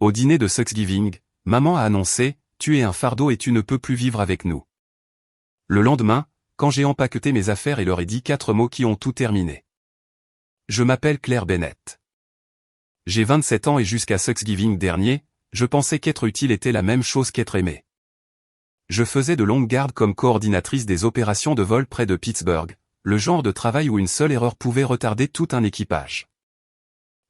Au dîner de Thanksgiving, maman a annoncé, tu es un fardeau et tu ne peux plus vivre avec nous. Le lendemain, quand j'ai empaqueté mes affaires et leur ai dit 4 mots qui ont tout terminé. Je m'appelle Claire Bennett. J'ai 27 ans et jusqu'à Thanksgiving dernier, je pensais qu'être utile était la même chose qu'être aimé. Je faisais de longues gardes comme coordinatrice des opérations de vol près de Pittsburgh, le genre de travail où une seule erreur pouvait retarder tout un équipage.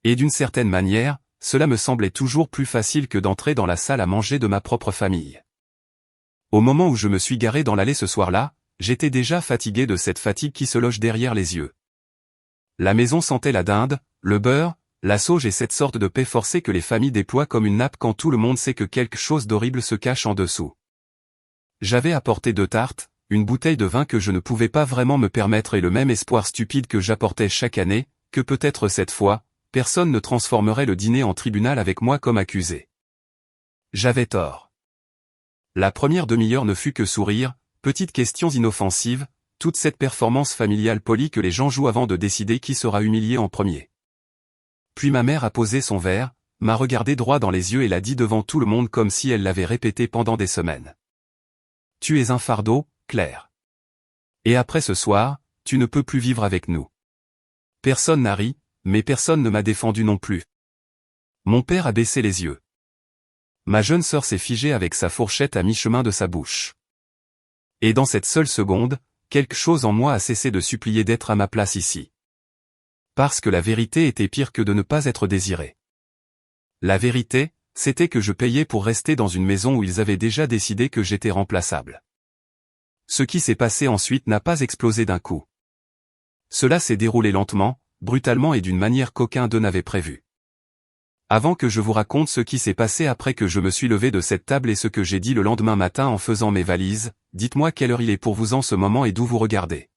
Et d'une certaine manière, cela me semblait toujours plus facile que d'entrer dans la salle à manger de ma propre famille. Au moment où je me suis garé dans l'allée ce soir-là, j'étais déjà fatigué de cette fatigue qui se loge derrière les yeux. La maison sentait la dinde, le beurre, la sauge et cette sorte de paix forcée que les familles déploient comme une nappe quand tout le monde sait que quelque chose d'horrible se cache en dessous. J'avais apporté 2 tartes, une bouteille de vin que je ne pouvais pas vraiment me permettre et le même espoir stupide que j'apportais chaque année, que peut-être cette fois, personne ne transformerait le dîner en tribunal avec moi comme accusé. J'avais tort. La première demi-heure ne fut que sourire, petites questions inoffensives, toute cette performance familiale polie que les gens jouent avant de décider qui sera humilié en premier. Puis ma mère a posé son verre, m'a regardé droit dans les yeux et l'a dit devant tout le monde comme si elle l'avait répété pendant des semaines. Tu es un fardeau, Claire. Et après ce soir, tu ne peux plus vivre avec nous. Personne n'a ri, mais personne ne m'a défendu non plus. Mon père a baissé les yeux. Ma jeune sœur s'est figée avec sa fourchette à mi-chemin de sa bouche. Et dans cette seule seconde, quelque chose en moi a cessé de supplier d'être à ma place ici. Parce que la vérité était pire que de ne pas être désiré. La vérité, c'était que je payais pour rester dans une maison où ils avaient déjà décidé que j'étais remplaçable. Ce qui s'est passé ensuite n'a pas explosé d'un coup. Cela s'est déroulé lentement, brutalement et d'une manière qu'aucun d'eux n'avait prévue. Avant que je vous raconte ce qui s'est passé après que je me suis levé de cette table et ce que j'ai dit le lendemain matin en faisant mes valises, dites-moi quelle heure il est pour vous en ce moment et d'où vous regardez.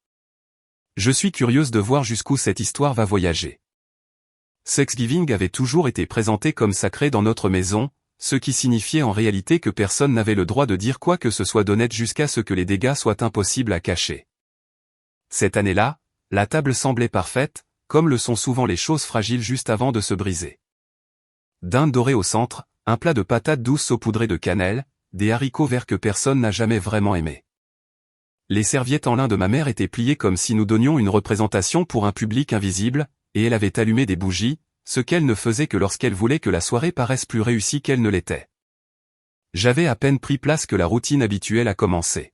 Je suis curieuse de voir jusqu'où cette histoire va voyager. Thanksgiving avait toujours été présenté comme sacré dans notre maison, ce qui signifiait en réalité que personne n'avait le droit de dire quoi que ce soit d'honnête jusqu'à ce que les dégâts soient impossibles à cacher. Cette année-là, la table semblait parfaite, comme le sont souvent les choses fragiles juste avant de se briser. Dinde dorée au centre, un plat de patates douces saupoudrées de cannelle, des haricots verts que personne n'a jamais vraiment aimés. Les serviettes en lin de ma mère étaient pliées comme si nous donnions une représentation pour un public invisible, et elle avait allumé des bougies, ce qu'elle ne faisait que lorsqu'elle voulait que la soirée paraisse plus réussie qu'elle ne l'était. J'avais à peine pris place que la routine habituelle a commencé.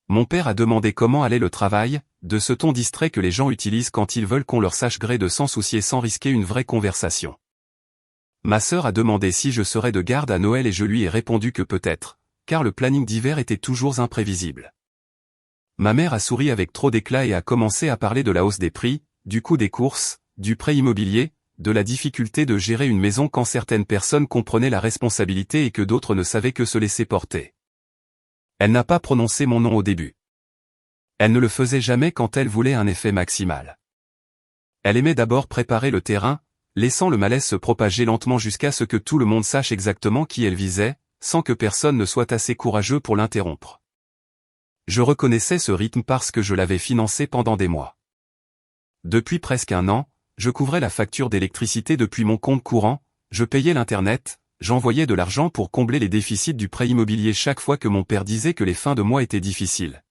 Mon père a demandé comment allait le travail, de ce ton distrait que les gens utilisent quand ils veulent qu'on leur sache gré de s'en soucier sans risquer une vraie conversation. Ma sœur a demandé si je serais de garde à Noël et je lui ai répondu que peut-être, car le planning d'hiver était toujours imprévisible. Ma mère a souri avec trop d'éclat et a commencé à parler de la hausse des prix, du coût des courses, du prêt immobilier, de la difficulté de gérer une maison quand certaines personnes comprenaient la responsabilité et que d'autres ne savaient que se laisser porter. Elle n'a pas prononcé mon nom au début. Elle ne le faisait jamais quand elle voulait un effet maximal. Elle aimait d'abord préparer le terrain, laissant le malaise se propager lentement jusqu'à ce que tout le monde sache exactement qui elle visait, sans que personne ne soit assez courageux pour l'interrompre. Je reconnaissais ce rythme parce que je l'avais financé pendant des mois. Depuis presque 1 an, je couvrais la facture d'électricité depuis mon compte courant, je payais l'internet, j'envoyais de l'argent pour combler les déficits du prêt immobilier chaque fois que mon père disait que les fins de mois étaient difficiles.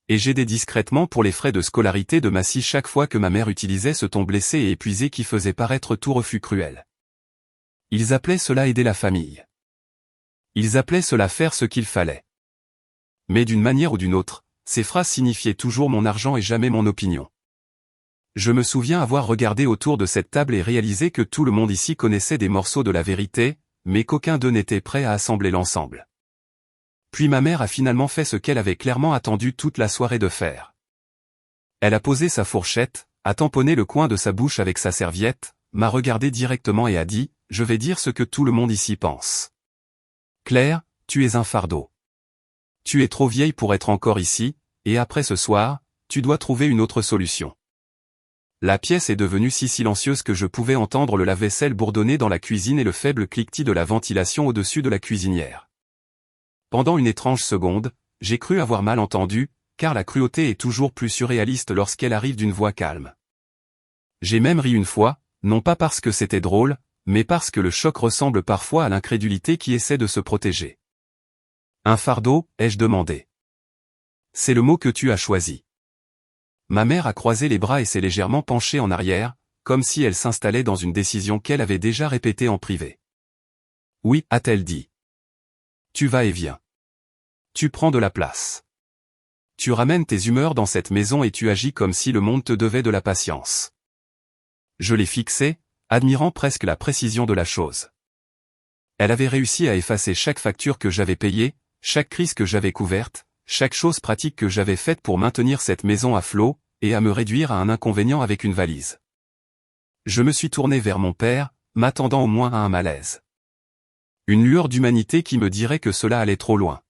Et j'aidais discrètement pour les frais de scolarité de ma fille chaque fois que ma mère utilisait ce ton blessé et épuisé qui faisait paraître tout refus cruel. Ils appelaient cela aider la famille. Ils appelaient cela faire ce qu'il fallait. Mais d'une manière ou d'une autre, ces phrases signifiaient toujours mon argent et jamais mon opinion. Je me souviens avoir regardé autour de cette table et réalisé que tout le monde ici connaissait des morceaux de la vérité, mais qu'aucun d'eux n'était prêt à assembler l'ensemble. Puis ma mère a finalement fait ce qu'elle avait clairement attendu toute la soirée de faire. Elle a posé sa fourchette, a tamponné le coin de sa bouche avec sa serviette, m'a regardé directement et a dit, « Je vais dire ce que tout le monde ici pense. Claire, tu es un fardeau. Tu es trop vieille pour être encore ici, et après ce soir, tu dois trouver une autre solution. » La pièce est devenue si silencieuse que je pouvais entendre le lave-vaisselle bourdonner dans la cuisine et le faible cliquetis de la ventilation au-dessus de la cuisinière. Pendant une étrange seconde, j'ai cru avoir mal entendu, car la cruauté est toujours plus surréaliste lorsqu'elle arrive d'une voix calme. J'ai même ri une fois, non pas parce que c'était drôle, mais parce que le choc ressemble parfois à l'incrédulité qui essaie de se protéger. Un fardeau, ai-je demandé. C'est le mot que tu as choisi. Ma mère a croisé les bras et s'est légèrement penchée en arrière, comme si elle s'installait dans une décision qu'elle avait déjà répétée en privé. Oui, a-t-elle dit. Tu vas et viens. Tu prends de la place. Tu ramènes tes humeurs dans cette maison et tu agis comme si le monde te devait de la patience. Je l'ai fixée, admirant presque la précision de la chose. Elle avait réussi à effacer chaque facture que j'avais payée, chaque crise que j'avais couverte, chaque chose pratique que j'avais faite pour maintenir cette maison à flot, et à me réduire à un inconvénient avec une valise. Je me suis tourné vers mon père, m'attendant au moins à un malaise. Une lueur d'humanité qui me dirait que cela allait trop loin.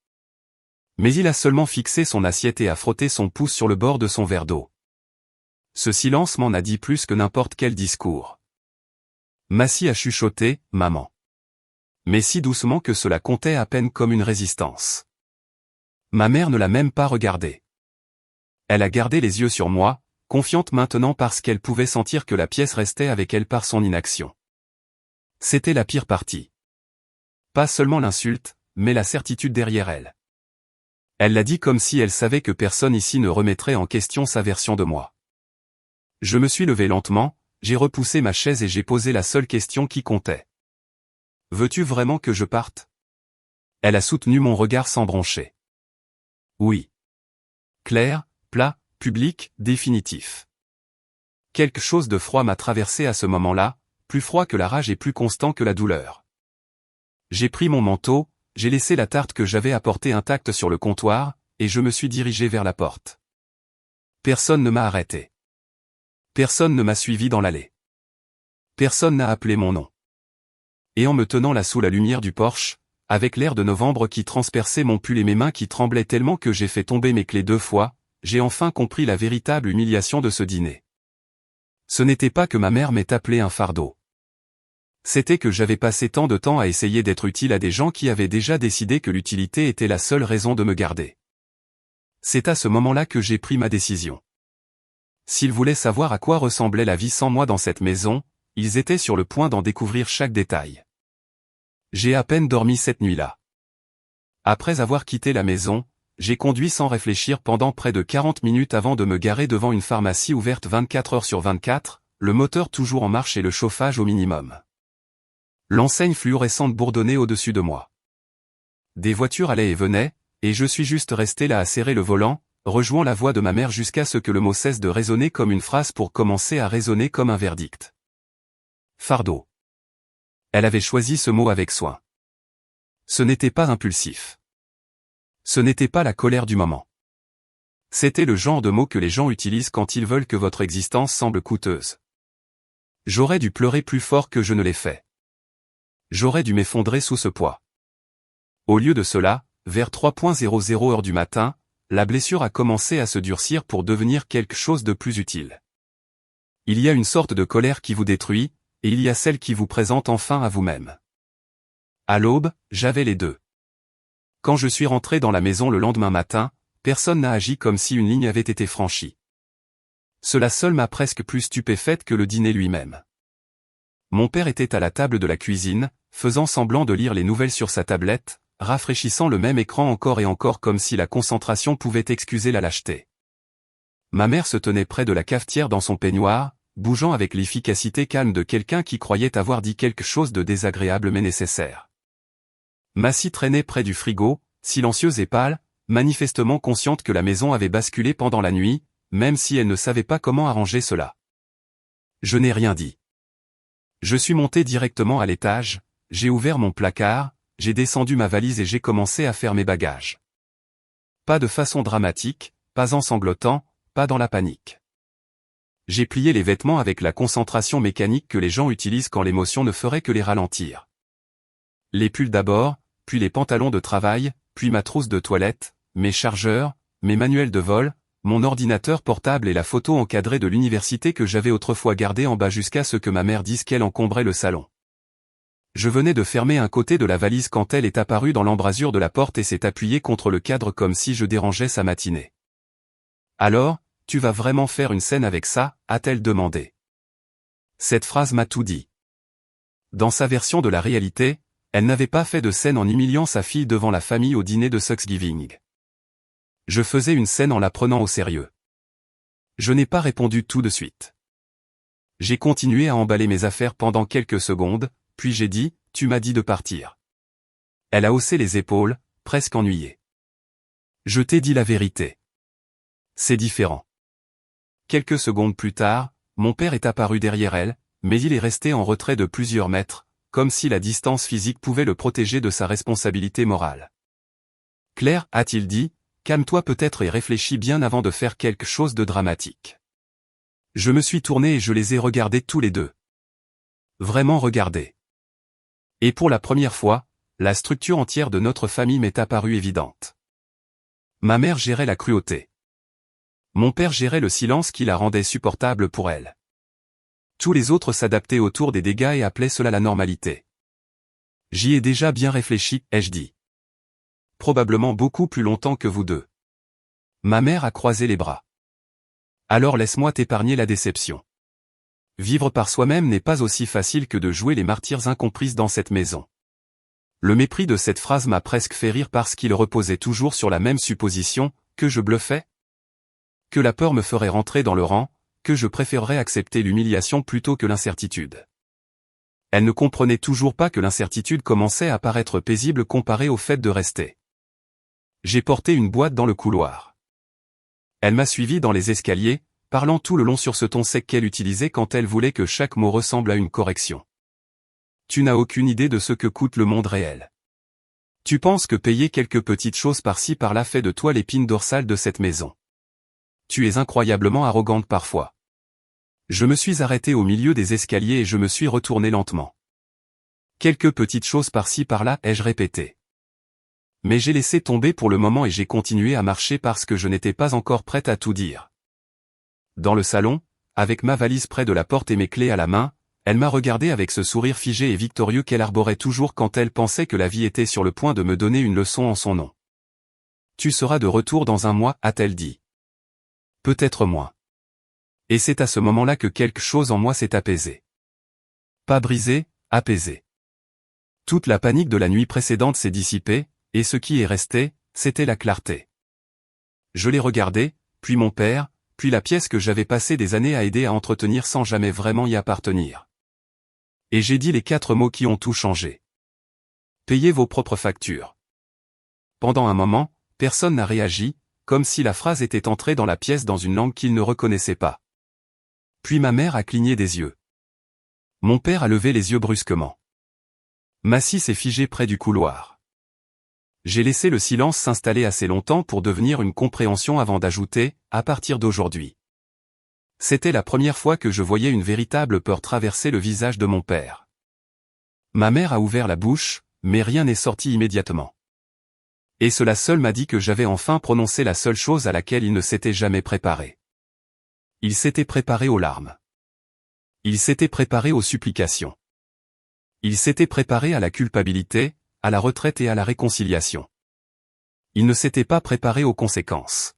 Mais il a seulement fixé son assiette et a frotté son pouce sur le bord de son verre d'eau. Ce silence m'en a dit plus que n'importe quel discours. Massy a chuchoté, « Maman ». Mais si doucement que cela comptait à peine comme une résistance. Ma mère ne l'a même pas regardé. Elle a gardé les yeux sur moi, confiante maintenant parce qu'elle pouvait sentir que la pièce restait avec elle par son inaction. C'était la pire partie. Pas seulement l'insulte, mais la certitude derrière elle. Elle l'a dit comme si elle savait que personne ici ne remettrait en question sa version de moi. Je me suis levé lentement, j'ai repoussé ma chaise et j'ai posé la seule question qui comptait. Veux-tu vraiment que je parte? Elle a soutenu mon regard sans broncher. Oui. Clair, plat, public, définitif. Quelque chose de froid m'a traversé à ce moment-là, plus froid que la rage et plus constant que la douleur. J'ai pris mon manteau, j'ai laissé la tarte que j'avais apportée intacte sur le comptoir, et je me suis dirigé vers la porte. Personne ne m'a arrêté. Personne ne m'a suivi dans l'allée. Personne n'a appelé mon nom. Et en me tenant là sous la lumière du porche, avec l'air de novembre qui transperçait mon pull et mes mains qui tremblaient tellement que j'ai fait tomber mes clés 2 fois, j'ai enfin compris la véritable humiliation de ce dîner. Ce n'était pas que ma mère m'ait appelé un fardeau. C'était que j'avais passé tant de temps à essayer d'être utile à des gens qui avaient déjà décidé que l'utilité était la seule raison de me garder. C'est à ce moment-là que j'ai pris ma décision. S'ils voulaient savoir à quoi ressemblait la vie sans moi dans cette maison, ils étaient sur le point d'en découvrir chaque détail. J'ai à peine dormi cette nuit-là. Après avoir quitté la maison, j'ai conduit sans réfléchir pendant près de 40 minutes avant de me garer devant une pharmacie ouverte 24 heures sur 24, le moteur toujours en marche et le chauffage au minimum. L'enseigne fluorescente bourdonnait au-dessus de moi. Des voitures allaient et venaient, et je suis juste resté là à serrer le volant, rejouant la voix de ma mère jusqu'à ce que le mot cesse de résonner comme une phrase pour commencer à résonner comme un verdict. Fardeau. Elle avait choisi ce mot avec soin. Ce n'était pas impulsif. Ce n'était pas la colère du moment. C'était le genre de mot que les gens utilisent quand ils veulent que votre existence semble coûteuse. J'aurais dû pleurer plus fort que je ne l'ai fait. J'aurais dû m'effondrer sous ce poids. Au lieu de cela, vers 3:00 heure du matin, la blessure a commencé à se durcir pour devenir quelque chose de plus utile. Il y a une sorte de colère qui vous détruit, et il y a celle qui vous présente enfin à vous-même. À l'aube, j'avais les deux. Quand je suis rentré dans la maison le lendemain matin, personne n'a agi comme si une ligne avait été franchie. Cela seul m'a presque plus stupéfaite que le dîner lui-même. Mon père était à la table de la cuisine, faisant semblant de lire les nouvelles sur sa tablette, rafraîchissant le même écran encore et encore comme si la concentration pouvait excuser la lâcheté. Ma mère se tenait près de la cafetière dans son peignoir, bougeant avec l'efficacité calme de quelqu'un qui croyait avoir dit quelque chose de désagréable mais nécessaire. Massy traînait près du frigo, silencieuse et pâle, manifestement consciente que la maison avait basculé pendant la nuit, même si elle ne savait pas comment arranger cela. Je n'ai rien dit. Je suis monté directement à l'étage, j'ai ouvert mon placard, j'ai descendu ma valise et j'ai commencé à faire mes bagages. Pas de façon dramatique, pas en sanglotant, pas dans la panique. J'ai plié les vêtements avec la concentration mécanique que les gens utilisent quand l'émotion ne ferait que les ralentir. Les pulls d'abord, puis les pantalons de travail, puis ma trousse de toilette, mes chargeurs, mes manuels de vol, mon ordinateur portable et la photo encadrée de l'université que j'avais autrefois gardée en bas jusqu'à ce que ma mère dise qu'elle encombrait le salon. Je venais de fermer un côté de la valise quand elle est apparue dans l'embrasure de la porte et s'est appuyée contre le cadre comme si je dérangeais sa matinée. « Alors, tu vas vraiment faire une scène avec ça ?» a-t-elle demandé. Cette phrase m'a tout dit. Dans sa version de la réalité, elle n'avait pas fait de scène en humiliant sa fille devant la famille au dîner de Thanksgiving. Je faisais une scène en la prenant au sérieux. Je n'ai pas répondu tout de suite. J'ai continué à emballer mes affaires pendant quelques secondes, puis j'ai dit, « Tu m'as dit de partir. » Elle a haussé les épaules, presque ennuyée. Je t'ai dit la vérité. C'est différent. Quelques secondes plus tard, mon père est apparu derrière elle, mais il est resté en retrait de plusieurs mètres, comme si la distance physique pouvait le protéger de sa responsabilité morale. « Claire, a-t-il dit, calme-toi peut-être et réfléchis bien avant de faire quelque chose de dramatique. » Je me suis tourné et je les ai regardés tous les deux. Vraiment regardés. Et pour la première fois, la structure entière de notre famille m'est apparue évidente. Ma mère gérait la cruauté. Mon père gérait le silence qui la rendait supportable pour elle. Tous les autres s'adaptaient autour des dégâts et appelaient cela la normalité. J'y ai déjà bien réfléchi, ai-je dit. Probablement beaucoup plus longtemps que vous deux. Ma mère a croisé les bras. Alors laisse-moi t'épargner la déception. Vivre par soi-même n'est pas aussi facile que de jouer les martyrs incomprises dans cette maison. Le mépris de cette phrase m'a presque fait rire parce qu'il reposait toujours sur la même supposition, que je bluffais. Que la peur me ferait rentrer dans le rang, que je préférerais accepter l'humiliation plutôt que l'incertitude. Elle ne comprenait toujours pas que l'incertitude commençait à paraître paisible comparée au fait de rester. J'ai porté une boîte dans le couloir. Elle m'a suivi dans les escaliers, parlant tout le long sur ce ton sec qu'elle utilisait quand elle voulait que chaque mot ressemble à une correction. Tu n'as aucune idée de ce que coûte le monde réel. Tu penses que payer quelques petites choses par-ci par-là fait de toi l'épine dorsale de cette maison. Tu es incroyablement arrogante parfois. Je me suis arrêté au milieu des escaliers et je me suis retourné lentement. Quelques petites choses par-ci par-là, ai-je répété. Mais j'ai laissé tomber pour le moment et j'ai continué à marcher parce que je n'étais pas encore prête à tout dire. Dans le salon, avec ma valise près de la porte et mes clés à la main, elle m'a regardé avec ce sourire figé et victorieux qu'elle arborait toujours quand elle pensait que la vie était sur le point de me donner une leçon en son nom. Tu seras de retour dans un mois, a-t-elle dit. Peut-être moins. Et c'est à ce moment-là que quelque chose en moi s'est apaisé. Pas brisé, apaisé. Toute la panique de la nuit précédente s'est dissipée, et ce qui est resté, c'était la clarté. Je l'ai regardé, puis mon père, puis la pièce que j'avais passé des années à aider à entretenir sans jamais vraiment y appartenir. Et j'ai dit les 4 mots qui ont tout changé. Payez vos propres factures. Pendant un moment, personne n'a réagi, comme si la phrase était entrée dans la pièce dans une langue qu'il ne reconnaissait pas. Puis ma mère a cligné des yeux. Mon père a levé les yeux brusquement. Massy s'est figé près du couloir. J'ai laissé le silence s'installer assez longtemps pour devenir une compréhension avant d'ajouter, à partir d'aujourd'hui. C'était la première fois que je voyais une véritable peur traverser le visage de mon père. Ma mère a ouvert la bouche, mais rien n'est sorti immédiatement. Et cela seul m'a dit que j'avais enfin prononcé la seule chose à laquelle il ne s'était jamais préparé. Il s'était préparé aux larmes. Il s'était préparé aux supplications. Il s'était préparé à la culpabilité, à la retraite et à la réconciliation. Il ne s'était pas préparé aux conséquences.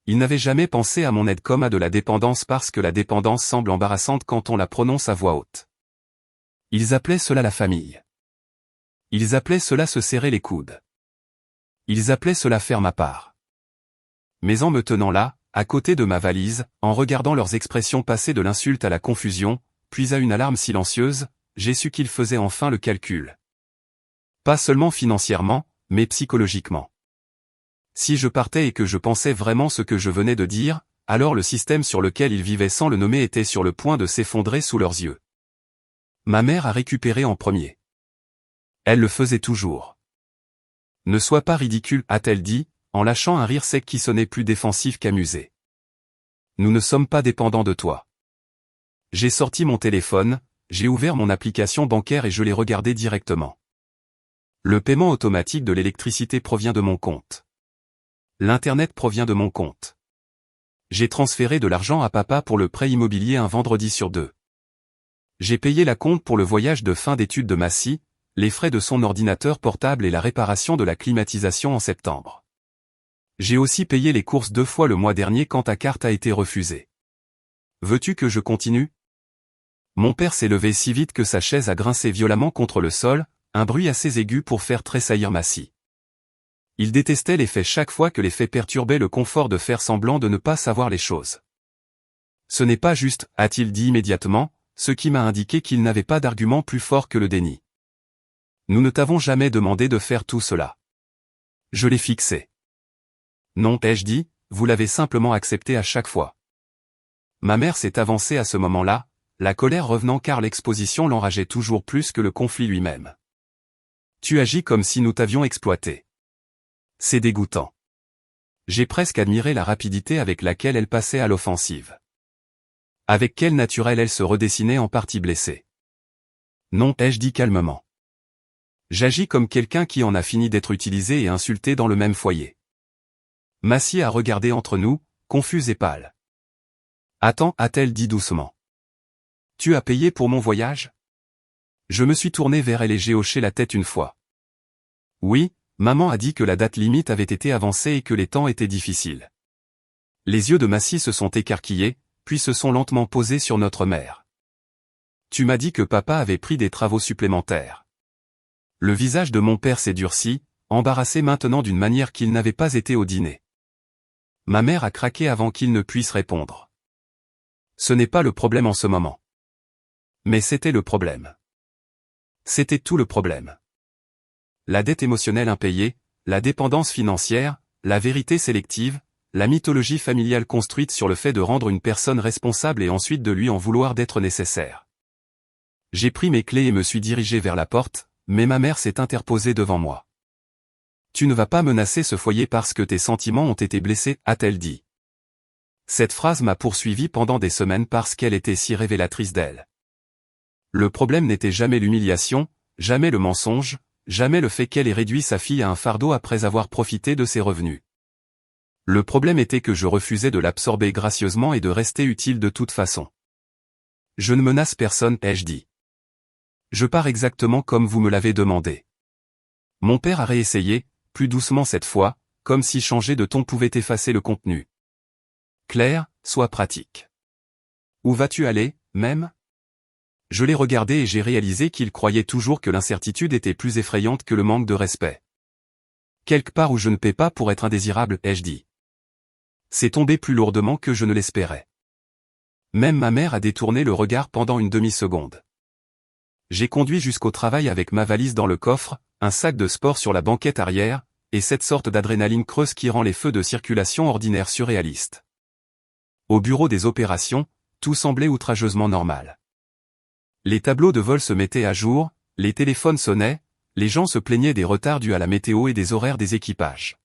Il n'avait jamais pensé à mon aide comme à de la dépendance parce que la dépendance semble embarrassante quand on la prononce à voix haute. Ils appelaient cela la famille. Ils appelaient cela se serrer les coudes. Ils appelaient cela faire ma part. Mais en me tenant là, à côté de ma valise, en regardant leurs expressions passer de l'insulte à la confusion, puis à une alarme silencieuse, j'ai su qu'ils faisaient enfin le calcul. Pas seulement financièrement, mais psychologiquement. Si je partais et que je pensais vraiment ce que je venais de dire, alors le système sur lequel ils vivaient sans le nommer était sur le point de s'effondrer sous leurs yeux. Ma mère a récupéré en premier. Elle le faisait toujours. Ne sois pas ridicule, a-t-elle dit, en lâchant un rire sec qui sonnait plus défensif qu'amusé. Nous ne sommes pas dépendants de toi. J'ai sorti mon téléphone, j'ai ouvert mon application bancaire et je l'ai regardé directement. Le paiement automatique de l'électricité provient de mon compte. L'Internet provient de mon compte. J'ai transféré de l'argent à papa pour le prêt immobilier un vendredi sur 2. J'ai payé la compte pour le voyage de fin d'études de Massy, les frais de son ordinateur portable et la réparation de la climatisation en septembre. J'ai aussi payé les courses 2 fois le mois dernier quand ta carte a été refusée. Veux-tu que je continue ? Mon père s'est levé si vite que sa chaise a grincé violemment contre le sol, un bruit assez aigu pour faire tressaillir ma scie. Il détestait les faits chaque fois que les faits perturbaient le confort de faire semblant de ne pas savoir les choses. Ce n'est pas juste, a-t-il dit immédiatement, ce qui m'a indiqué qu'il n'avait pas d'argument plus fort que le déni. Nous ne t'avons jamais demandé de faire tout cela. Je l'ai fixé. Non, ai-je dit, vous l'avez simplement accepté à chaque fois. Ma mère s'est avancée à ce moment-là, la colère revenant car l'exposition l'enrageait toujours plus que le conflit lui-même. Tu agis comme si nous t'avions exploité. C'est dégoûtant. J'ai presque admiré la rapidité avec laquelle elle passait à l'offensive. Avec quel naturel elle se redessinait en partie blessée. Non, ai-je dit calmement. J'agis comme quelqu'un qui en a fini d'être utilisé et insulté dans le même foyer. Massie a regardé entre nous, confuse et pâle. Attends, a-t-elle dit doucement. Tu as payé pour mon voyage? Je me suis tourné vers elle et j'ai hoché la tête une fois. Oui, maman a dit que la date limite avait été avancée et que les temps étaient difficiles. Les yeux de Massie se sont écarquillés, puis se sont lentement posés sur notre mère. Tu m'as dit que papa avait pris des travaux supplémentaires. Le visage de mon père s'est durci, embarrassé maintenant d'une manière qu'il n'avait pas été au dîner. Ma mère a craqué avant qu'il ne puisse répondre. Ce n'est pas le problème en ce moment. Mais c'était le problème. C'était tout le problème. La dette émotionnelle impayée, la dépendance financière, la vérité sélective, la mythologie familiale construite sur le fait de rendre une personne responsable et ensuite de lui en vouloir d'être nécessaire. J'ai pris mes clés et me suis dirigé vers la porte, mais ma mère s'est interposée devant moi. Tu ne vas pas menacer ce foyer parce que tes sentiments ont été blessés, a-t-elle dit. Cette phrase m'a poursuivi pendant des semaines parce qu'elle était si révélatrice d'elle. Le problème n'était jamais l'humiliation, jamais le mensonge, jamais le fait qu'elle ait réduit sa fille à un fardeau après avoir profité de ses revenus. Le problème était que je refusais de l'absorber gracieusement et de rester utile de toute façon. Je ne menace personne, ai-je dit. Je pars exactement comme vous me l'avez demandé. Mon père a réessayé, plus doucement cette fois, comme si changer de ton pouvait effacer le contenu. Claire, sois pratique. Où vas-tu aller, même? Je l'ai regardé et j'ai réalisé qu'il croyait toujours que l'incertitude était plus effrayante que le manque de respect. Quelque part où je ne paie pas pour être indésirable, ai-je dit. C'est tombé plus lourdement que je ne l'espérais. Même ma mère a détourné le regard pendant une demi-seconde. J'ai conduit jusqu'au travail avec ma valise dans le coffre, un sac de sport sur la banquette arrière, et cette sorte d'adrénaline creuse qui rend les feux de circulation ordinaires surréalistes. Au bureau des opérations, tout semblait outrageusement normal. Les tableaux de vol se mettaient à jour, les téléphones sonnaient, les gens se plaignaient des retards dus à la météo et des horaires des équipages.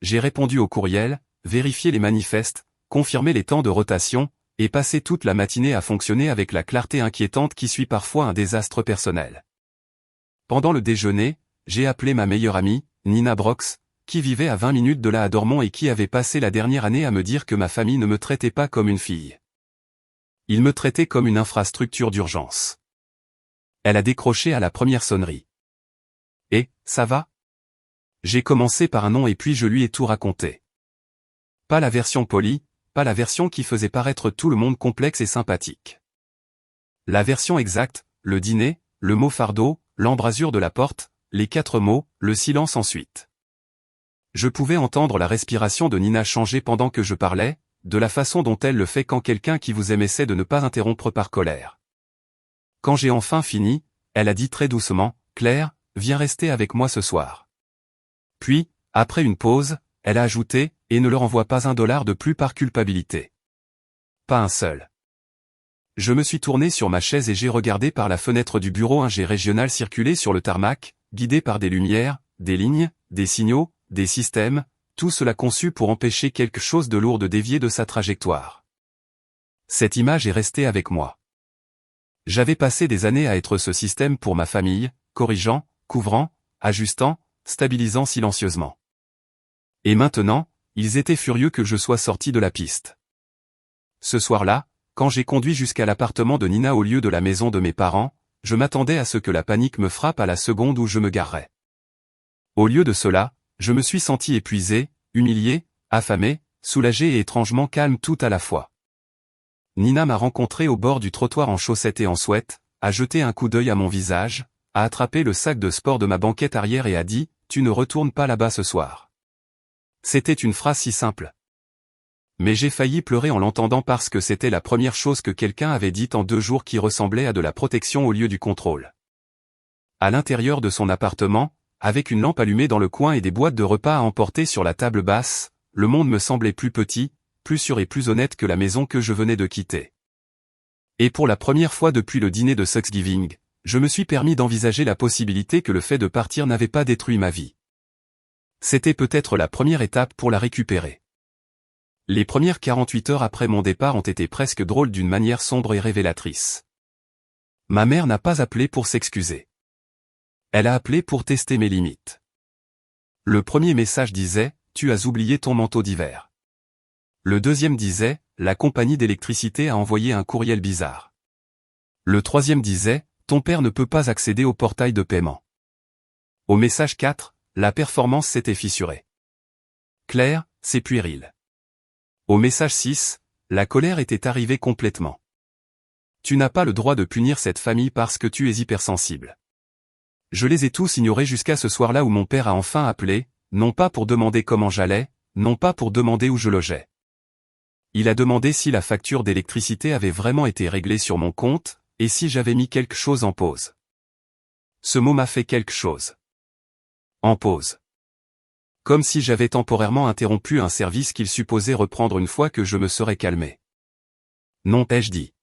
J'ai répondu aux courriels, vérifié les manifestes, confirmé les temps de rotation, et passé toute la matinée à fonctionner avec la clarté inquiétante qui suit parfois un désastre personnel. Pendant le déjeuner, j'ai appelé ma meilleure amie, Nina Brox, qui vivait à 20 minutes de là à Dormont et qui avait passé la dernière année à me dire que ma famille ne me traitait pas comme une fille. Il me traitait comme une infrastructure d'urgence. Elle a décroché à la première sonnerie. Et, ça va? J'ai commencé par un nom et puis je lui ai tout raconté. Pas la version polie, pas la version qui faisait paraître tout le monde complexe et sympathique. La version exacte, le dîner, le mot fardeau, l'embrasure de la porte, les 4 mots, le silence ensuite. Je pouvais entendre la respiration de Nina changer pendant que je parlais, de la façon dont elle le fait quand quelqu'un qui vous aime essaie de ne pas interrompre par colère. Quand j'ai enfin fini, elle a dit très doucement, « Claire, viens rester avec moi ce soir. » Puis, après une pause, elle a ajouté, « Et ne leur envoie pas $1 de plus par culpabilité. » Pas un seul. Je me suis tourné sur ma chaise et j'ai regardé par la fenêtre du bureau un jet régional circuler sur le tarmac, guidé par des lumières, des lignes, des signaux, des systèmes, tout cela conçu pour empêcher quelque chose de lourd de dévier de sa trajectoire. Cette image est restée avec moi. J'avais passé des années à être ce système pour ma famille, corrigeant, couvrant, ajustant, stabilisant silencieusement. Et maintenant, ils étaient furieux que je sois sorti de la piste. Ce soir-là, quand j'ai conduit jusqu'à l'appartement de Nina au lieu de la maison de mes parents, je m'attendais à ce que la panique me frappe à la seconde où je me garerais. Au lieu de cela, je me suis senti épuisé, humilié, affamé, soulagé et étrangement calme tout à la fois. Nina m'a rencontré au bord du trottoir en chaussettes et en sweat, a jeté un coup d'œil à mon visage, a attrapé le sac de sport de ma banquette arrière et a dit « Tu ne retournes pas là-bas ce soir ». C'était une phrase si simple. Mais j'ai failli pleurer en l'entendant parce que c'était la première chose que quelqu'un avait dite en 2 jours qui ressemblait à de la protection au lieu du contrôle. À l'intérieur de son appartement, avec une lampe allumée dans le coin et des boîtes de repas à emporter sur la table basse, le monde me semblait plus petit, plus sûr et plus honnête que la maison que je venais de quitter. Et pour la première fois depuis le dîner de Thanksgiving, je me suis permis d'envisager la possibilité que le fait de partir n'avait pas détruit ma vie. C'était peut-être la première étape pour la récupérer. Les premières 48 heures après mon départ ont été presque drôles d'une manière sombre et révélatrice. Ma mère n'a pas appelé pour s'excuser. Elle a appelé pour tester mes limites. Le premier message disait « Tu as oublié ton manteau d'hiver ». Le deuxième disait « La compagnie d'électricité a envoyé un courriel bizarre ». Le troisième disait « Ton père ne peut pas accéder au portail de paiement ». Au message 4, la performance s'était fissurée. Claire, c'est puéril. Au message 6, la colère était arrivée complètement. Tu n'as pas le droit de punir cette famille parce que tu es hypersensible. Je les ai tous ignorés jusqu'à ce soir-là où mon père a enfin appelé, non pas pour demander comment j'allais, non pas pour demander où je logeais. Il a demandé si la facture d'électricité avait vraiment été réglée sur mon compte, et si j'avais mis quelque chose en pause. Ce mot m'a fait quelque chose. En pause. Comme si j'avais temporairement interrompu un service qu'il supposait reprendre une fois que je me serais calmé. Non, ai-je dit.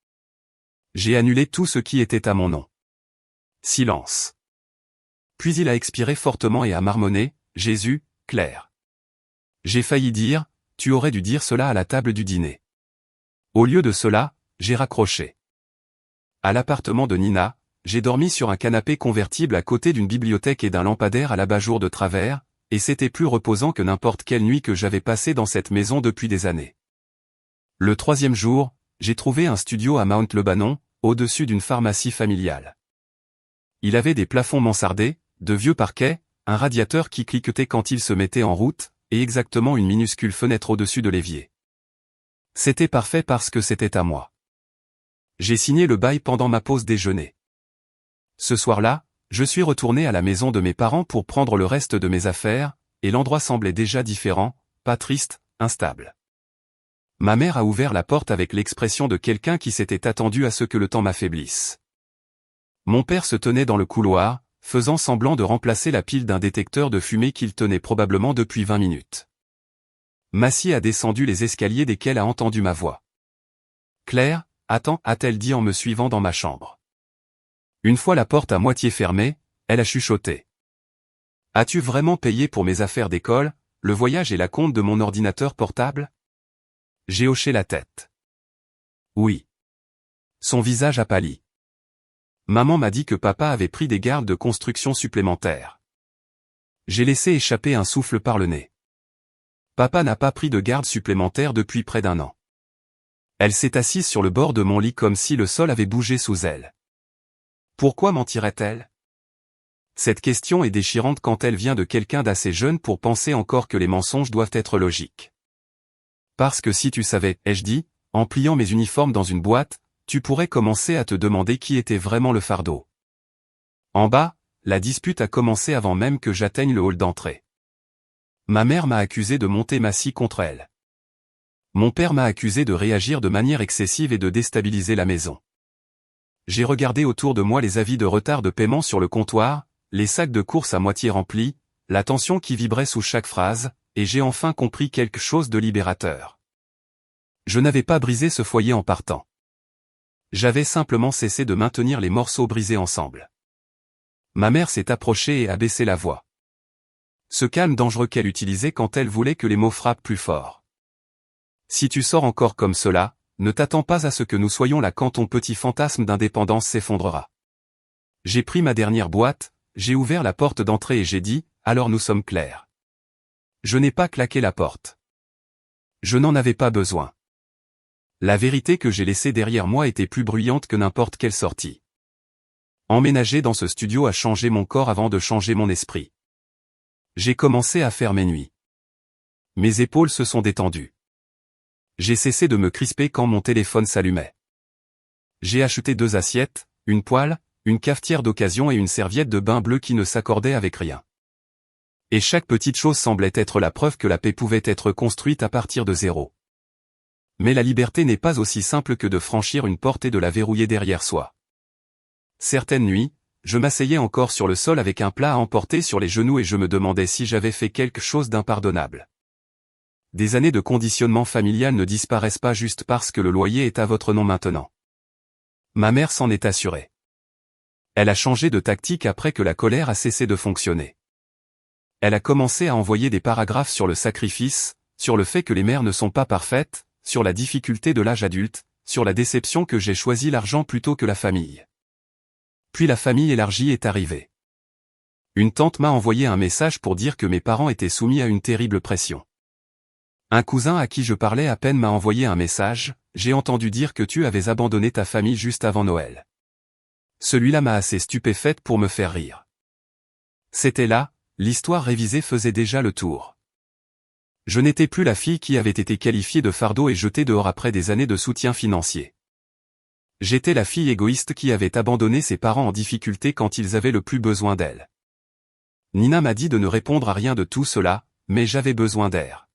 J'ai annulé tout ce qui était à mon nom. Silence. Puis il a expiré fortement et a marmonné, « Jésus, Claire. » J'ai failli dire, « Tu aurais dû dire cela à la table du dîner. » Au lieu de cela, j'ai raccroché. À l'appartement de Nina, j'ai dormi sur un canapé convertible à côté d'une bibliothèque et d'un lampadaire à l'abat-jour de travers, et c'était plus reposant que n'importe quelle nuit que j'avais passée dans cette maison depuis des années. Le 3e jour, j'ai trouvé un studio à Mount Lebanon, au-dessus d'une pharmacie familiale. Il avait des plafonds mansardés, de vieux parquets, un radiateur qui cliquetait quand il se mettait en route, et exactement une minuscule fenêtre au-dessus de l'évier. C'était parfait parce que c'était à moi. J'ai signé le bail pendant ma pause déjeuner. Ce soir-là, je suis retourné à la maison de mes parents pour prendre le reste de mes affaires, et l'endroit semblait déjà différent, pas triste, instable. Ma mère a ouvert la porte avec l'expression de quelqu'un qui s'était attendu à ce que le temps m'affaiblisse. Mon père se tenait dans le couloir, faisant semblant de remplacer la pile d'un détecteur de fumée qu'il tenait probablement depuis 20 minutes. Massie a descendu les escaliers desquels a entendu ma voix. « Claire, attends » a-t-elle dit en me suivant dans ma chambre. Une fois la porte à moitié fermée, elle a chuchoté. « As-tu vraiment payé pour mes affaires d'école, le voyage et la compte de mon ordinateur portable ?» J'ai hoché la tête. Oui. Son visage a pâli. Maman m'a dit que papa avait pris des gardes de construction supplémentaires. J'ai laissé échapper un souffle par le nez. Papa n'a pas pris de garde supplémentaire depuis près d'1 an. Elle s'est assise sur le bord de mon lit comme si le sol avait bougé sous elle. Pourquoi mentirait-elle? Cette question est déchirante quand elle vient de quelqu'un d'assez jeune pour penser encore que les mensonges doivent être logiques. Parce que si tu savais, ai-je dit, en pliant mes uniformes dans une boîte, tu pourrais commencer à te demander qui était vraiment le fardeau. En bas, la dispute a commencé avant même que j'atteigne le hall d'entrée. Ma mère m'a accusé de monter ma scie contre elle. Mon père m'a accusé de réagir de manière excessive et de déstabiliser la maison. J'ai regardé autour de moi les avis de retard de paiement sur le comptoir, les sacs de courses à moitié remplis, la tension qui vibrait sous chaque phrase, et j'ai enfin compris quelque chose de libérateur. Je n'avais pas brisé ce foyer en partant. J'avais simplement cessé de maintenir les morceaux brisés ensemble. Ma mère s'est approchée et a baissé la voix. Ce calme dangereux qu'elle utilisait quand elle voulait que les mots frappent plus fort. Si tu sors encore comme cela, ne t'attends pas à ce que nous soyons là quand ton petit fantasme d'indépendance s'effondrera. J'ai pris ma dernière boîte, j'ai ouvert la porte d'entrée et j'ai dit, alors nous sommes clairs. Je n'ai pas claqué la porte. Je n'en avais pas besoin. La vérité que j'ai laissée derrière moi était plus bruyante que n'importe quelle sortie. Emménager dans ce studio a changé mon corps avant de changer mon esprit. J'ai commencé à faire mes nuits. Mes épaules se sont détendues. J'ai cessé de me crisper quand mon téléphone s'allumait. J'ai acheté 2 assiettes, une poêle, une cafetière d'occasion et une serviette de bain bleue qui ne s'accordait avec rien. Et chaque petite chose semblait être la preuve que la paix pouvait être construite à partir de zéro. Mais la liberté n'est pas aussi simple que de franchir une porte et de la verrouiller derrière soi. Certaines nuits, je m'asseyais encore sur le sol avec un plat à emporter sur les genoux et je me demandais si j'avais fait quelque chose d'impardonnable. Des années de conditionnement familial ne disparaissent pas juste parce que le loyer est à votre nom maintenant. Ma mère s'en est assurée. Elle a changé de tactique après que la colère a cessé de fonctionner. Elle a commencé à envoyer des paragraphes sur le sacrifice, sur le fait que les mères ne sont pas parfaites, sur la difficulté de l'âge adulte, sur la déception que j'ai choisi l'argent plutôt que la famille. Puis la famille élargie est arrivée. Une tante m'a envoyé un message pour dire que mes parents étaient soumis à une terrible pression. Un cousin à qui je parlais à peine m'a envoyé un message, j'ai entendu dire que tu avais abandonné ta famille juste avant Noël. Celui-là m'a assez stupéfaite pour me faire rire. C'était là, l'histoire révisée faisait déjà le tour. Je n'étais plus la fille qui avait été qualifiée de fardeau et jetée dehors après des années de soutien financier. J'étais la fille égoïste qui avait abandonné ses parents en difficulté quand ils avaient le plus besoin d'elle. Nina m'a dit de ne répondre à rien de tout cela, mais j'avais besoin d'air.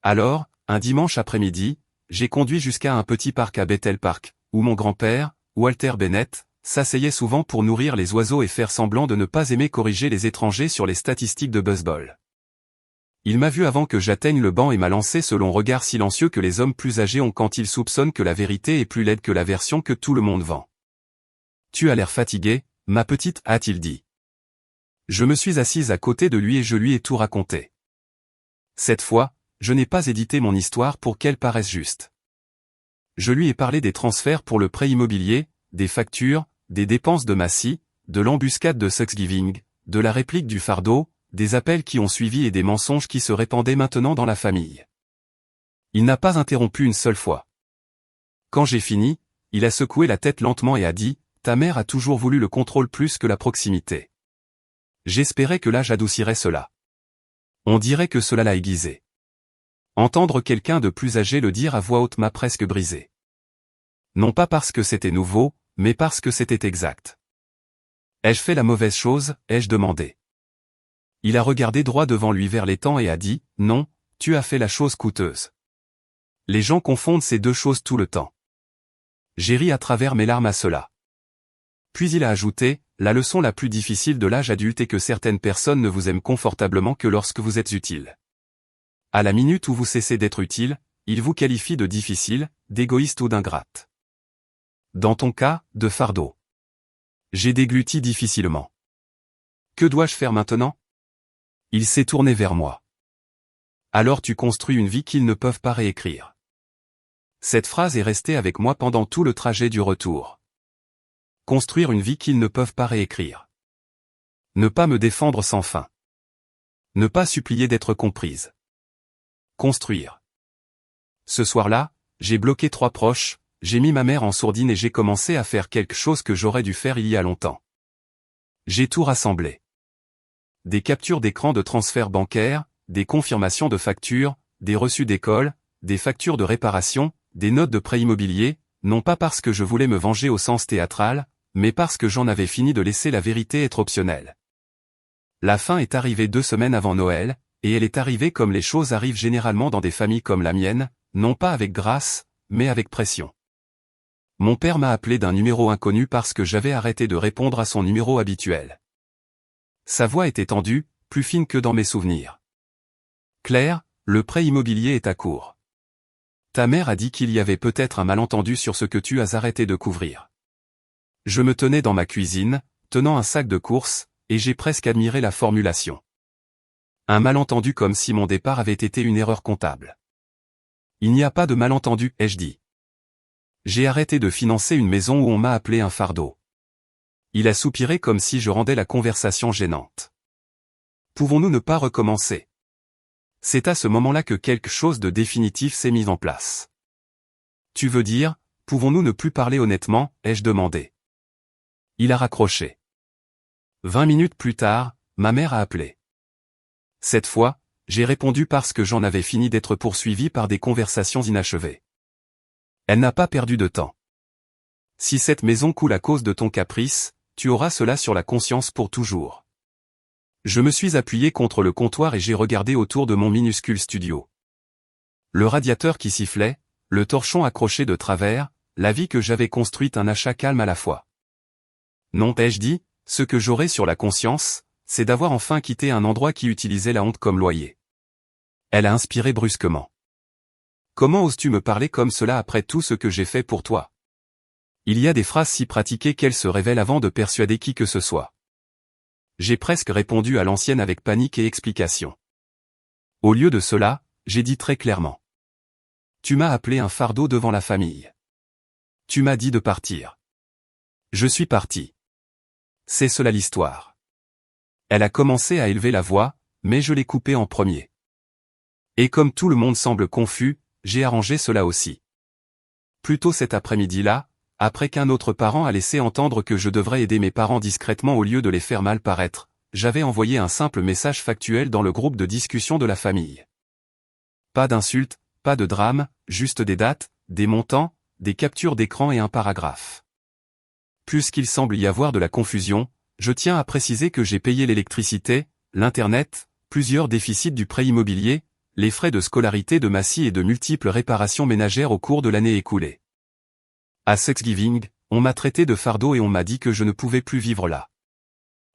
Alors, un dimanche après-midi, j'ai conduit jusqu'à un petit parc à Bethel Park, où mon grand-père, Walter Bennett, s'asseyait souvent pour nourrir les oiseaux et faire semblant de ne pas aimer corriger les étrangers sur les statistiques de baseball. Il m'a vu avant que j'atteigne le banc et m'a lancé ce long regard silencieux que les hommes plus âgés ont quand ils soupçonnent que la vérité est plus laide que la version que tout le monde vend. « Tu as l'air fatiguée, ma petite » a-t-il dit. Je me suis assise à côté de lui et je lui ai tout raconté. Cette fois, je n'ai pas édité mon histoire pour qu'elle paraisse juste. Je lui ai parlé des transferts pour le prêt immobilier, des factures, des dépenses de Massy, de l'embuscade de Thanksgiving, de la réplique du fardeau, des appels qui ont suivi et des mensonges qui se répandaient maintenant dans la famille. Il n'a pas interrompu une seule fois. Quand j'ai fini, il a secoué la tête lentement et a dit « Ta mère a toujours voulu le contrôle plus que la proximité. J'espérais que l'âge adoucirait cela. On dirait que cela l'a aiguisé. » Entendre quelqu'un de plus âgé le dire à voix haute m'a presque brisé. Non pas parce que c'était nouveau, mais parce que c'était exact. Ai-je fait la mauvaise chose, ai-je demandé. Il a regardé droit devant lui vers l'étang et a dit, non, tu as fait la chose coûteuse. Les gens confondent ces deux choses tout le temps. J'ai ri à travers mes larmes à cela. Puis il a ajouté, la leçon la plus difficile de l'âge adulte est que certaines personnes ne vous aiment confortablement que lorsque vous êtes utile. À la minute où vous cessez d'être utile, ils vous qualifient de difficile, d'égoïste ou d'ingrate. Dans ton cas, de fardeau. J'ai dégluti difficilement. Que dois-je faire maintenant? Il s'est tourné vers moi. Alors tu construis une vie qu'ils ne peuvent pas réécrire. Cette phrase est restée avec moi pendant tout le trajet du retour. Construire une vie qu'ils ne peuvent pas réécrire. Ne pas me défendre sans fin. Ne pas supplier d'être comprise. Construire. Ce soir-là, j'ai bloqué 3 proches, j'ai mis ma mère en sourdine et j'ai commencé à faire quelque chose que j'aurais dû faire il y a longtemps. J'ai tout rassemblé. Des captures d'écran de transferts bancaires, des confirmations de factures, des reçus d'école, des factures de réparation, des notes de prêt immobilier, non pas parce que je voulais me venger au sens théâtral, mais parce que j'en avais fini de laisser la vérité être optionnelle. La fin est arrivée 2 semaines avant Noël, et elle est arrivée comme les choses arrivent généralement dans des familles comme la mienne, non pas avec grâce, mais avec pression. Mon père m'a appelé d'un numéro inconnu parce que j'avais arrêté de répondre à son numéro habituel. Sa voix était tendue, plus fine que dans mes souvenirs. Claire, le prêt immobilier est à court. Ta mère a dit qu'il y avait peut-être un malentendu sur ce que tu as arrêté de couvrir. Je me tenais dans ma cuisine, tenant un sac de courses, et j'ai presque admiré la formulation. Un malentendu comme si mon départ avait été une erreur comptable. Il n'y a pas de malentendu, ai-je dit. J'ai arrêté de financer une maison où on m'a appelé un fardeau. Il a soupiré comme si je rendais la conversation gênante. Pouvons-nous ne pas recommencer? C'est à ce moment-là que quelque chose de définitif s'est mis en place. Tu veux dire, pouvons-nous ne plus parler honnêtement, ai-je demandé. Il a raccroché. 20 minutes plus tard, ma mère a appelé. Cette fois, J'ai répondu parce que j'en avais fini d'être poursuivi par des conversations inachevées. Elle n'a pas perdu de temps. Si cette maison coule à cause de ton caprice, tu auras cela sur la conscience pour toujours. Je me suis appuyé contre le comptoir et j'ai regardé autour de mon minuscule studio. Le radiateur qui sifflait, le torchon accroché de travers, la vie que j'avais construite un achat calme à la fois. Non, ai-je dit, ce que j'aurai sur la conscience, c'est d'avoir enfin quitté un endroit qui utilisait la honte comme loyer. Elle a inspiré brusquement. Comment oses-tu me parler comme cela après tout ce que j'ai fait pour toi? Il y a des phrases si pratiquées qu'elles se révèlent avant de persuader qui que ce soit. J'ai presque répondu à l'ancienne avec panique et explication. Au lieu de cela, j'ai dit très clairement. Tu m'as appelé un fardeau devant la famille. Tu m'as dit de partir. Je suis parti. C'est cela l'histoire. Elle a commencé à élever la voix, mais je l'ai coupée en premier. Et comme tout le monde semble confus, j'ai arrangé cela aussi. Plus tôt cet après-midi-là, après qu'un autre parent a laissé entendre que je devrais aider mes parents discrètement au lieu de les faire mal paraître, j'avais envoyé un simple message factuel dans le groupe de discussion de la famille. Pas d'insultes, pas de drame, juste des dates, des montants, des captures d'écran et un paragraphe. Puisqu'il semble y avoir de la confusion, je tiens à préciser que j'ai payé l'électricité, l'Internet, plusieurs déficits du prêt immobilier, les frais de scolarité de Massy et de multiples réparations ménagères au cours de l'année écoulée. À Thanksgiving, on m'a traité de fardeau et on m'a dit que je ne pouvais plus vivre là.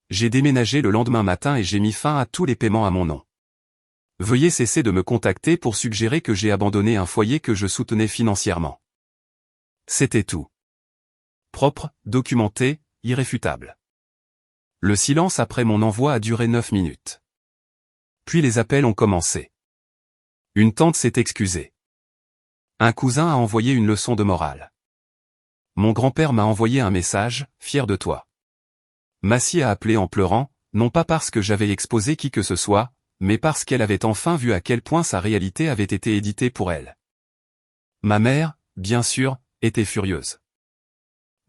J'ai déménagé le lendemain matin et j'ai mis fin à tous les paiements à mon nom. Veuillez cesser de me contacter pour suggérer que j'ai abandonné un foyer que je soutenais financièrement. C'était tout. Propre, documenté, irréfutable. Le silence après mon envoi a duré 9 minutes. Puis les appels ont commencé. Une tante s'est excusée. Un cousin a envoyé une leçon de morale. Mon grand-père m'a envoyé un message, fier de toi. Massy a appelé en pleurant, non pas parce que j'avais exposé qui que ce soit, mais parce qu'elle avait enfin vu à quel point sa réalité avait été éditée pour elle. Ma mère, bien sûr, était furieuse.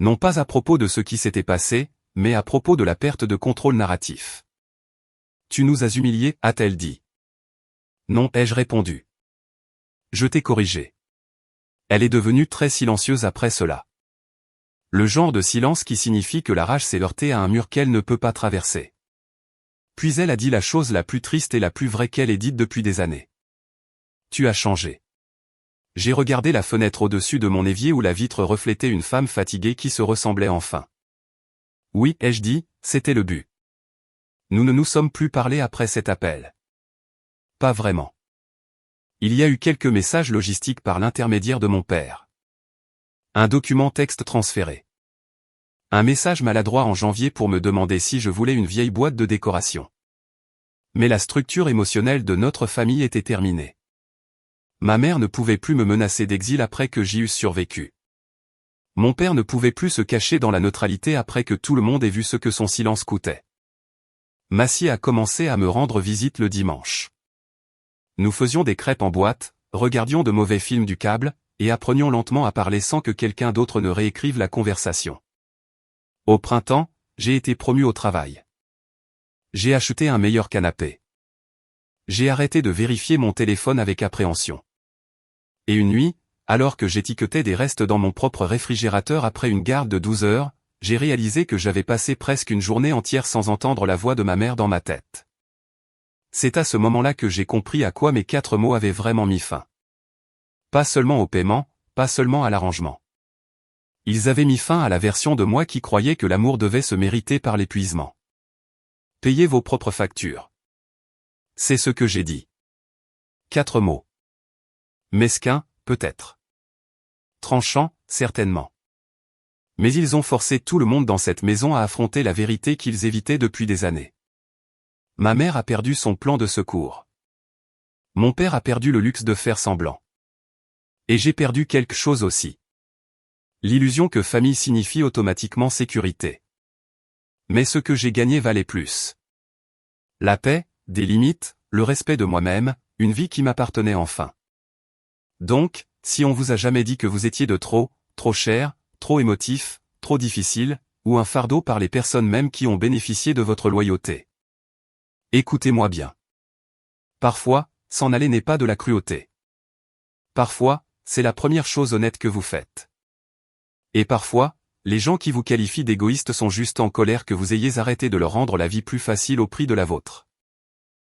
Non pas à propos de ce qui s'était passé, mais à propos de la perte de contrôle narratif. Tu nous as humiliés, a-t-elle dit. Non, ai-je répondu. Je t'ai corrigé. Elle est devenue très silencieuse après cela. Le genre de silence qui signifie que la rage s'est heurtée à un mur qu'elle ne peut pas traverser. Puis elle a dit la chose la plus triste et la plus vraie qu'elle ait dite depuis des années. Tu as changé. J'ai regardé la fenêtre au-dessus de mon évier où la vitre reflétait une femme fatiguée qui se ressemblait enfin. Oui, ai-je dit, c'était le but. Nous ne nous sommes plus parlé après cet appel. Pas vraiment. Il y a eu quelques messages logistiques par l'intermédiaire de mon père. Un document texte transféré. Un message maladroit en janvier pour me demander si je voulais une vieille boîte de décoration. Mais la structure émotionnelle de notre famille était terminée. Ma mère ne pouvait plus me menacer d'exil après que j'y eusse survécu. Mon père ne pouvait plus se cacher dans la neutralité après que tout le monde ait vu ce que son silence coûtait. Massy a commencé à me rendre visite le dimanche. Nous faisions des crêpes en boîte, regardions de mauvais films du câble, et apprenions lentement à parler sans que quelqu'un d'autre ne réécrive la conversation. Au printemps, j'ai été promu au travail. J'ai acheté un meilleur canapé. J'ai arrêté de vérifier mon téléphone avec appréhension. Et une nuit, alors que j'étiquetais des restes dans mon propre réfrigérateur après une garde de 12 heures, j'ai réalisé que j'avais passé presque une journée entière sans entendre la voix de ma mère dans ma tête. C'est à ce moment-là que j'ai compris à quoi mes 4 mots avaient vraiment mis fin. Pas seulement au paiement, pas seulement à l'arrangement. Ils avaient mis fin à la version de moi qui croyait que l'amour devait se mériter par l'épuisement. Payez vos propres factures. C'est ce que j'ai dit. 4 mots. Mesquin, peut-être. Tranchant, certainement. Mais ils ont forcé tout le monde dans cette maison à affronter la vérité qu'ils évitaient depuis des années. Ma mère a perdu son plan de secours. Mon père a perdu le luxe de faire semblant. Et j'ai perdu quelque chose aussi. L'illusion que famille signifie automatiquement sécurité. Mais ce que j'ai gagné valait plus. La paix, des limites, le respect de moi-même, une vie qui m'appartenait enfin. Donc, si on vous a jamais dit que vous étiez de trop cher, trop émotif, trop difficile, ou un fardeau par les personnes même qui ont bénéficié de votre loyauté. Écoutez-moi bien. Parfois, s'en aller n'est pas de la cruauté. Parfois, c'est la première chose honnête que vous faites. Et parfois, les gens qui vous qualifient d'égoïste sont juste en colère que vous ayez arrêté de leur rendre la vie plus facile au prix de la vôtre.